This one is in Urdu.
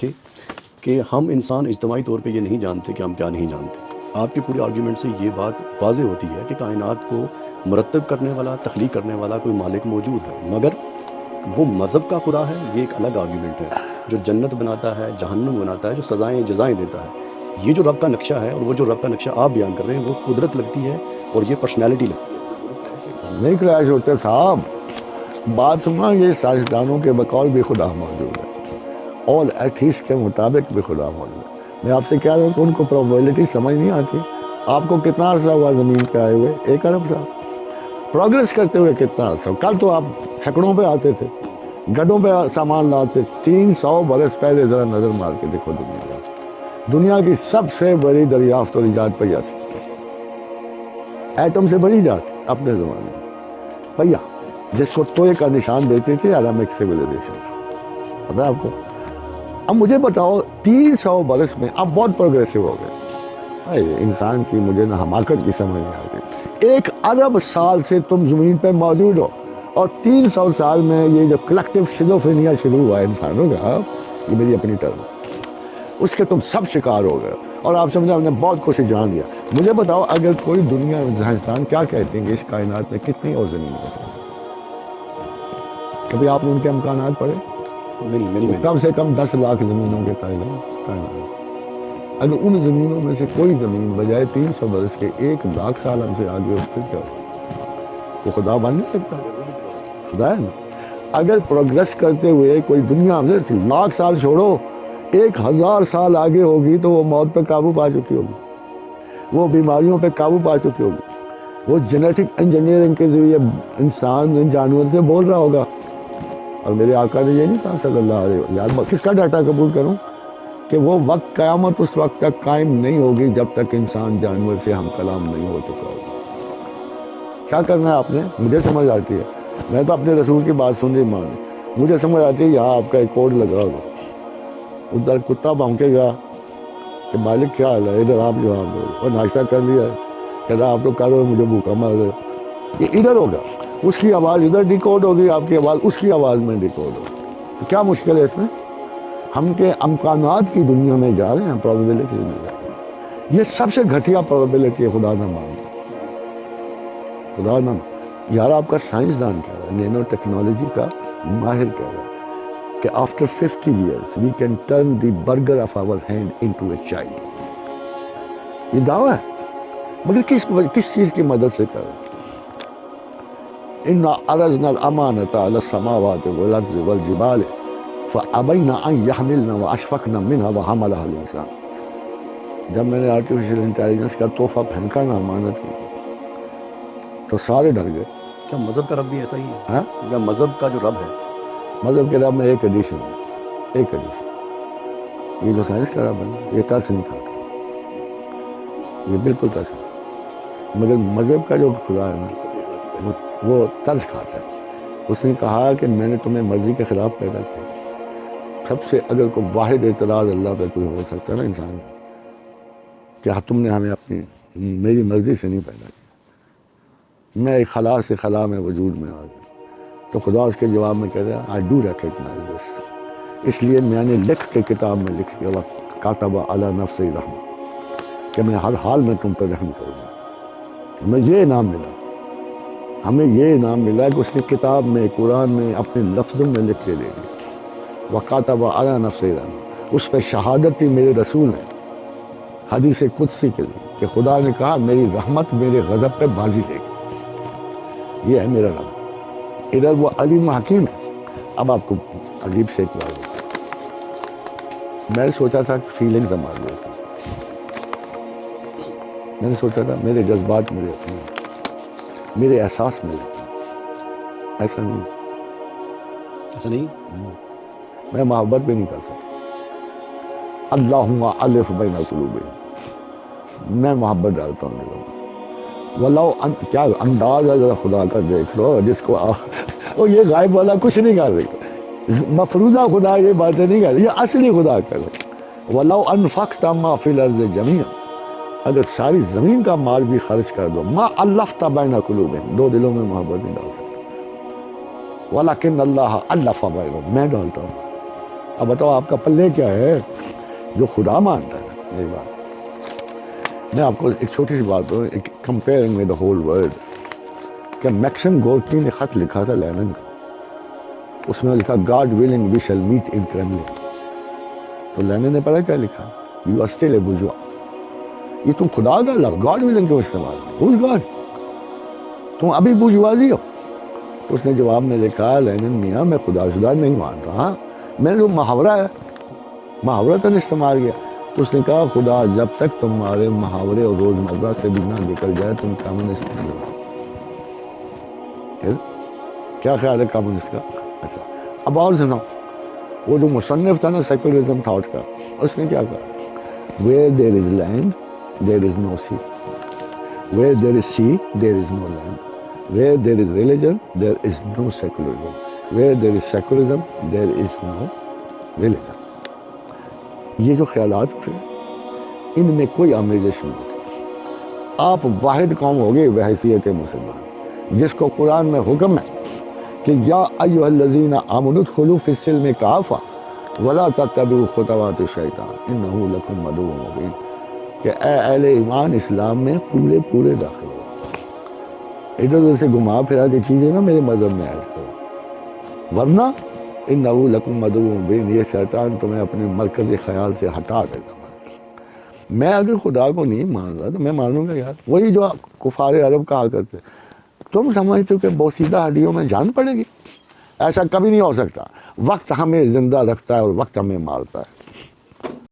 دیکھیں کہ ہم انسان اجتماعی طور پہ یہ نہیں جانتے کہ ہم کیا نہیں جانتے. آپ کے پورے آرگیومنٹ سے یہ بات واضح ہوتی ہے کہ کائنات کو مرتب کرنے والا، تخلیق کرنے والا کوئی مالک موجود ہے، مگر وہ مذہب کا خدا ہے، یہ ایک الگ آرگیومنٹ ہے. جو جنت بناتا ہے، جہنم بناتا ہے، جو سزائیں جزائیں دیتا ہے، یہ جو رب کا نقشہ ہے اور وہ جو رب کا نقشہ آپ بیان کر رہے ہیں وہ قدرت لگتی ہے اور یہ پرسنالٹی لگتی ہے. نہیں کریش ہوتے صاحب. بات سننا، یہ سائنسدانوں کے بقول بھی خدا موجود ہے، اور ایتھیسٹ کے مطابق بھی خدا موجود ہے. میں آپ سے کہہ رہا ہوں کہ ان کو پروبیبلٹی سمجھ نہیں آتی. آپ کو کتنا عرصہ ہوا زمین پہ آئے ہوئے؟ 1 ارب سال. پروگرس کرتے ہوئے کتنا عرصہ؟ کل تو آپ چھکڑوں پہ آتے تھے، گڈوں پہ سامان لاتے. 300 برس پہلے ذرا نظر مار کے دیکھو دنیا کی سب سے بڑی دریافت اور ایجاد پہیا تھی. ایٹم سے بڑی ایجاد اپنے زمانے میں پہیا، جس کو توئے کا نشان دیتے تھے ارامک سیویلائزیشن. پتہ ہے آپ کو؟ اب مجھے بتاؤ 300 برس میں اب بہت پروگریسو ہو گئے. انسان کی مجھے نہ حماقت کی سمجھ نہیں آتی. 1 ارب سال سے تم زمین پہ موجود ہو، اور 300 سال میں یہ جو کلیکٹیو شیزوفرینیا شروع ہوا ہے انسانوں کا، یہ میری اپنی ٹرم، اس کے تم سب شکار ہو گئے. اور آپ سمجھا ہم نے بہت کچھ جان لیا. مجھے بتاؤ اگر کوئی دنیا سائنسدان کیا کہتے ہیں کہ اس کائنات میں کتنی اور زمین ہے؟ کبھی آپ نے ان کے امکانات پڑھے؟ نہیں کم سے کم 10 لاکھ زمینوں کے کائنات. اگر ان زمینوں میں سے کوئی زمین بجائے 300 برس کے 1 لاکھ سال ہم سے آگے ہو، پھر کیا ہو؟ تو خدا بن نہیں سکتا. خدا ہے نا. اگر پروگرس کرتے ہوئے کوئی دنیا ہم سے 1 لاکھ سال چھوڑو 1000 سال آگے ہوگی، تو وہ موت پہ قابو پا چکی ہوگی، وہ بیماریوں پہ قابو پا چکی ہوگی، وہ جینیٹک انجینئرنگ کے ذریعے انسان جانور سے بول رہا ہوگا. اور میرے آقا نے یہ نہیں کہا صلی اللہ علیہ وسلم، یار کس کا ڈاٹا قبول کروں کہ وہ وقت قیامت اس وقت تک قائم نہیں ہوگی جب تک انسان جانور سے ہم کلام نہیں ہو چکا ہوگا. کیا کرنا ہے آپ نے؟ مجھے سمجھ آتی ہے، میں تو اپنے رسول کی بات سن رہی مان، مجھے سمجھ آتی ہے یہاں آپ کا ایک کوڈ لگا ہوگا، ادھر کتا بھونکے گا کہ مالک کیا حال ہے، ادھر آپ جواب دو، اور ناشتہ کر لیا ہے، کہتا آپ تو کرو مجھے بھوکا مار رہے. یہ ادھر ہوگا، اس کی آواز ادھر ڈیکوڈ ہوگی، آپ کی آواز اس کی آواز میں ڈیکوڈ ہوگی. تو کیا مشکل ہے اس میں؟ ہم کے امکانات کی دنیا میں جا رہے ہیں، پروبیبلٹی میں جا رہے ہیں. یہ سب سے گھٹیا پروبیبلٹی ہے. خدا نہ ماننا، خدا نہ. یار آپ کا سائنسدان کہہ رہا ہے، نینو ٹیکنالوجی کا ماہر کہہ رہا ہے کہ after 50 years we can turn the burger of our hand into a child. یہ دعویٰ ہے، مگر کس چیز کی مدد سے کر رہا ہے؟ اِنَّا عَرَضْنَا الْأَمَانَةَ عَلَى السَّمَاوَاتِ وَالْأَرْضِ وَالْجِبَالِ فَأَبَيْنَ أَن يَحْمِلْنَ وَأَشْفَقْنَ مِنْهَا وَحَمَلَهَا الْإِنسَانُ. جب میں نے آرٹیفیشل انٹیلیجنس کا تحفہ پھینکا نا امانت کی، تو سارے ڈر گئے. کیا مذہب کا رب بھی ایسا ہی ہے؟ ہاں؟ یا مذہب کا جو رب ہے، مذہب کے رب میں ایک ایڈیشن ہے، ایک ایڈیشن. یہ جو سائنس کا رب ہے نا، یہ ترس نہیں کھاتا، یہ بالکل ترس نہیں. مگر مذہب کا جو خدا ہے نا، وہ ترس کھاتا ہے. اس نے کہا کہ میں نے تمہیں مرضی کے خلاف پیدا کیا. سب سے اگر کوئی واحد اعتراض اللہ پہ کوئی ہو سکتا ہے نا انسان کا، کہ تم نے ہمیں اپنی میری مرضی سے نہیں پیدا کیا، میں ایک خلا سے خلا میں وجود میں آ گیا. تو خدا اس کے جواب میں کہہ رہا I do recognize this. اس لیے میں نے لکھ کے کتاب میں لکھ کے کاتب علی نفس رحم، کہ میں ہر حال میں تم پر رحم کروں گا. ہمیں یہ انعام ملا، ہمیں یہ انعام ملا کہ اس نے کتاب میں قرآن میں اپنے لفظوں میں لکھ کے دے دیا. وَقَاتَبَ عَلَى نَفْسِ رَحْمَةً، اس پہ شہادت میرے رسول ہے حدیث قدسی کے لیے، کہ خدا نے کہا میری رحمت میرے غضب پہ بازی لے گی. یہ ہے میرا رب. ادھر وہ علیم حکیم ہے. اب آپ کو عجیب سے ایک بات ہوتا ہے، میں نے سوچا تھا کہ فیلنگز ہماری ہوتی، میں نے سوچا تھا میرے جذبات میرے اپنے، میرے احساس میرے اپنے. ایسا نہیں، ایسا نہیں. میں محبت بھی نہیں کر سکتا. اللہم الف بین قلوبہم، میں محبت ڈالتا ہوں لوگوں. ولو کیا انداز ہے ذرا خدا کا دیکھ لو، جس کو وہ یہ غائب والا کچھ نہیں کر رہی، مفروضہ خدا یہ باتیں نہیں کر رہی، یہ اصلی خدا کر رہی. ولو انفقت ما فی الارض جمیعا، اگر ساری زمین کا مال بھی خرچ کر دو، ما الفت بین قلوبہم، دو دلوں میں محبت نہیں ڈال سکتا. ولکن اللہ الف بینہم، میں ڈالتا ہوں. اب بتاؤ آپ کا پلے کیا ہے جو خدا مانتا ہے. یہی بات میں آپ کو ایک چھوٹی سی بات ہوں, comparing with the whole world, کہ میکسم گورکی نے خط لکھا تھا لینن کا, اس میں لکھا God willing we shall meet in Kremlin. تو لینن نے پڑھا کیا لکھا, you are still a bourgeois. یہ تم خدا کا لفظ گاڈ ولنگ کیوں استعمال کیا, ہوز گاڈ, تم ابھی بورژوازی ہو. اس نے جواب میں لکھا, لینن میاں میں خدا شدا نہیں مانتا, ہاں میں نے جو محاورہ ہے محاورہ تن استعمال کیا. تو اس نے کہا خدا جب تک تمہارے محاورے اور روزمرہ سے بھی نہ نکل جائے تم کمیونسٹ نہیں ہو سکتے. کیا خیال ہے کمیونسٹ کا؟ اچھا اب اور سنو, وہ جو مصنف تھا نا سیکولرزم تھاٹ کا, اس نے کیا کہا, where there is land there is no sea, where there is sea there is no land, where there is religion there is no secularism, where there is secularism there is no religion. یہ جو خیالات تھے ان میں کوئی آمیزش نہیں ہوتی. آپ واحد قوم ہوگے بحیثیت مسلمان جس کو قرآن میں حکم ہے کہ یا ایھا الذین آمنوا ادخلوا فی السلم کافہ ولا تتبعوا خطوات الشیطان انہ لکم عدو مبین, کہ اے اہل ایمان اسلام میں پورے داخل ہو, ادھر ادھر سے گھما پھرا کے چیزیں نا میرے مذہب میں ایڈ کرو, ورنہ انہ لکم عدو مبین, یہ شیطان تمہیں اپنے مرکز خیال سے ہٹا دے گا. میں اگر خدا کو نہیں مان رہا تو میں مانوں گا یار, وہی جو کفار عرب کہا کرتے, تم سمجھتے ہو کہ بوسیدہ ہڈیوں میں جان پڑے گی؟ ایسا کبھی نہیں ہو سکتا. وقت ہمیں زندہ رکھتا ہے اور وقت ہمیں مارتا ہے.